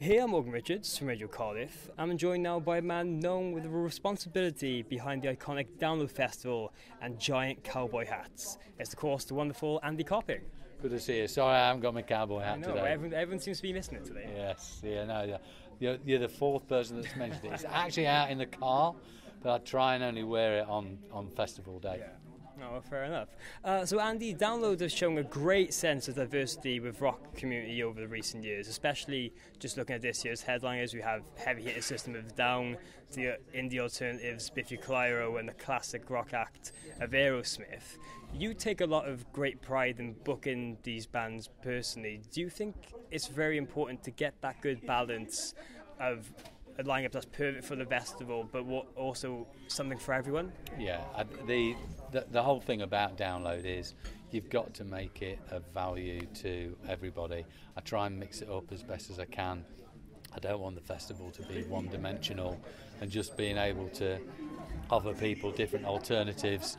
Hey, I'm Morgan Richards from Radio Cardiff. I'm joined now by a man known with the responsibility behind the iconic Download Festival and giant cowboy hats. It's, of course, the wonderful Andy Copping. Good to see you. Sorry, I haven't got my cowboy hat today. Everyone seems to be missing it today. Yes, you're the fourth person that's mentioned it. It's actually out in the car, but I try and only wear it on festival day. Yeah. Oh, fair enough. So Andy, Download has shown a great sense of diversity with rock community over the recent years, especially just looking at this year's headliners. We have heavy hitter System of a Down, the indie alternatives Biffy Clyro, and the classic rock act of Aerosmith. You take a lot of great pride in booking these bands personally. Do you think it's very important to get that good balance of a lineup that's perfect for the festival, but also something for everyone? Yeah, the whole thing about Download is you've got to make it of value to everybody. I try and mix it up as best as I can. I don't want the festival to be one-dimensional, and just being able to offer people different alternatives,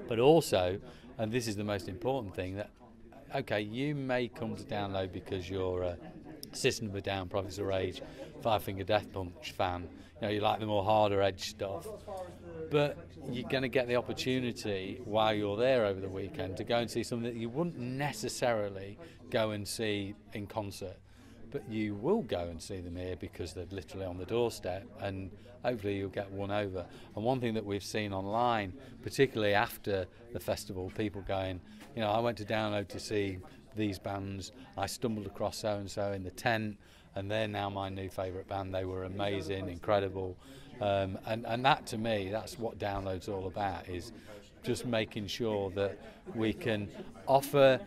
but also, and this is the most important thing, that okay, you may come to Download because you're a System of a Down, Prophets of Rage, Five Finger Death Punch fan. You know, you like the more harder edge stuff, but you're going to get the opportunity while you're there over the weekend to go and see something that you wouldn't necessarily go and see in concert, but you will go and see them here because they're literally on the doorstep, and hopefully you'll get won over. And one thing that we've seen online, particularly after the festival, people going, you know, I went to Download to see these bands, I stumbled across so-and-so in the tent, and they're now my new favourite band. They were amazing, incredible, and that, to me, that's what Download's all about, is just making sure that we can offer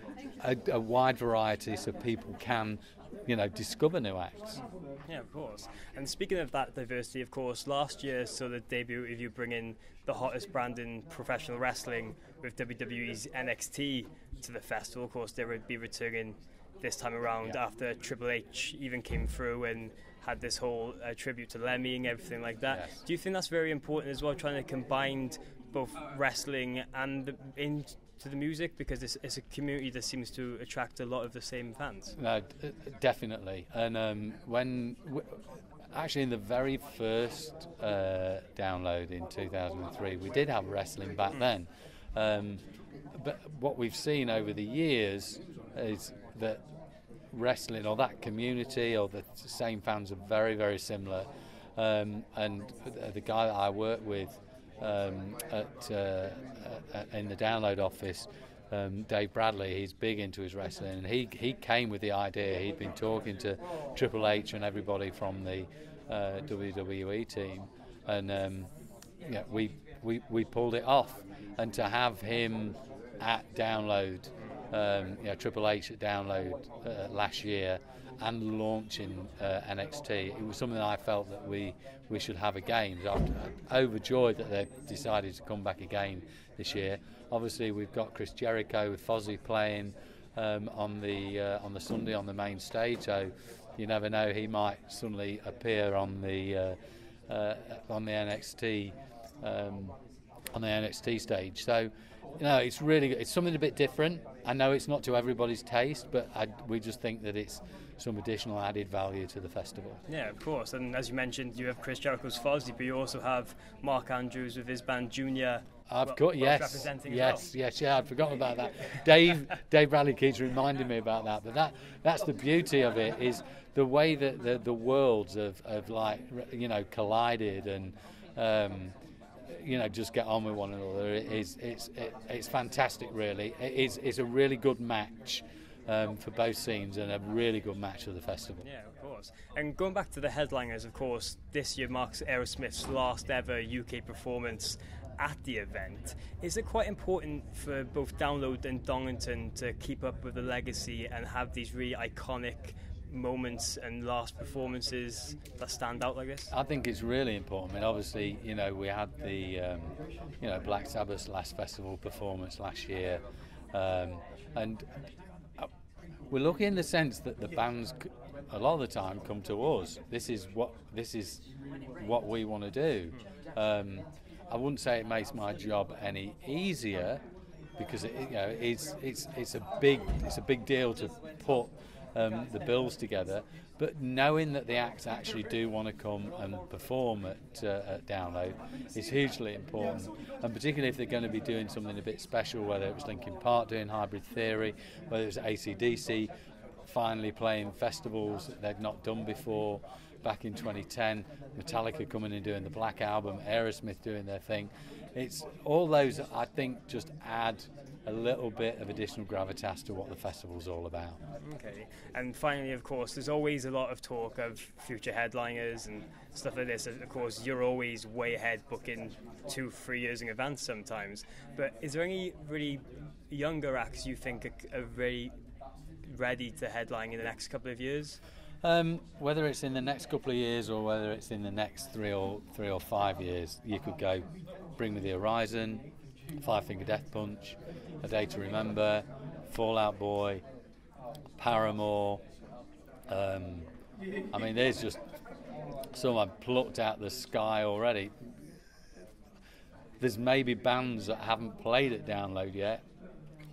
a wide variety so people can, you know, discover new acts. Yeah, of course. And speaking of that diversity, of course, last year saw the debut of you bringing the hottest brand in professional wrestling with WWE's NXT to the festival. Of course, they would be returning this time around after Triple H even came through and had this whole tribute to Lemmy and everything like that. Yes. Do you think that's very important as well, trying to combine both wrestling and into the music, because it's a community that seems to attract a lot of the same fans? No, definitely. And actually, in the very first Download in 2003, we did have wrestling back then. But what we've seen over the years is that wrestling, or that community, or the same fans, are very, very similar. And the guy that I work with in the Download office, Dave Bradley, he's big into his wrestling, and he came with the idea. He'd been talking to Triple H and everybody from the WWE team, and we pulled it off. And to have him at Download, Triple H at Download last year, and launching NXT, it was something that I felt that we should have again. I'm overjoyed that they've decided to come back again this year. Obviously, we've got Chris Jericho with Fozzy playing on the Sunday on the main stage, so you never know, he might suddenly appear on the NXT stage. So, you know, it's really good. It's something a bit different. I know it's not to everybody's taste, but we just think that it's some additional added value to the festival. Yeah, of course. And as you mentioned, you have Chris Jericho's Fozzy, but you also have Mark Andrews with his band Junior. Representing yes, I'd forgotten about that. Dave Bradley keeps reminding me about that. But that's the beauty of it, is the way that the worlds have like, you know, collided and just get on with one another. It's fantastic, really. It's a really good match for both scenes, and a really good match for the festival. Yeah, of course. And going back to the headliners, of course, this year marks Aerosmith's last ever UK performance at the event. Is it quite important for both Download and Donington to keep up with the legacy and have these really iconic moments and last performances that stand out like this? I think it's really important. I mean, obviously, you know, we had the Black Sabbath's last festival performance last year, and we're lucky in the sense that the bands a lot of the time come to us. This is what we want to do. I wouldn't say it makes my job any easier, because it's a big deal to put the bills together, but knowing that the acts actually do want to come and perform at Download is hugely important, and particularly if they're going to be doing something a bit special, whether it was Linkin Park doing Hybrid Theory, whether it was AC/DC finally playing festivals that they'd not done before back in 2010, Metallica coming and doing the Black Album, Aerosmith doing their thing. It's all those, I think, just add a little bit of additional gravitas to what the festival's all about. Okay, and finally, of course, there's always a lot of talk of future headliners and stuff like this. Of course, you're always way ahead, booking 2-3 years in advance sometimes. But is there any really younger acts you think are really ready to headline in the next couple of years? Whether it's in the next couple of years or whether it's in the next 3 or 5 years, you could go Bring Me the Horizon, Five Finger Death Punch, A Day to Remember, Fall Out Boy, Paramore. I mean, there's just some I've plucked out the sky already. There's maybe bands that haven't played at Download yet,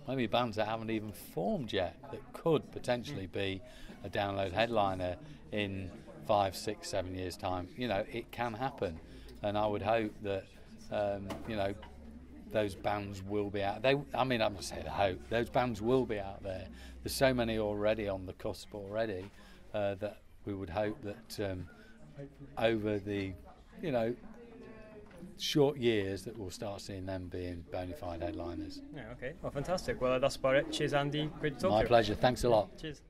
maybe bands that haven't even formed yet that could potentially be a Download headliner in 5, 6, 7 years' time. You know, it can happen, and I would hope that you know, those bands will be out. I'm going to say the hope. Those bands will be out there. There's so many already on the cusp already that we would hope that over the, you know, short years that we'll start seeing them being bona fide headliners. Yeah, okay. Well, fantastic. Well, that's about it. Cheers, Andy. Great to talk to you. My pleasure. Thanks a lot. Cheers.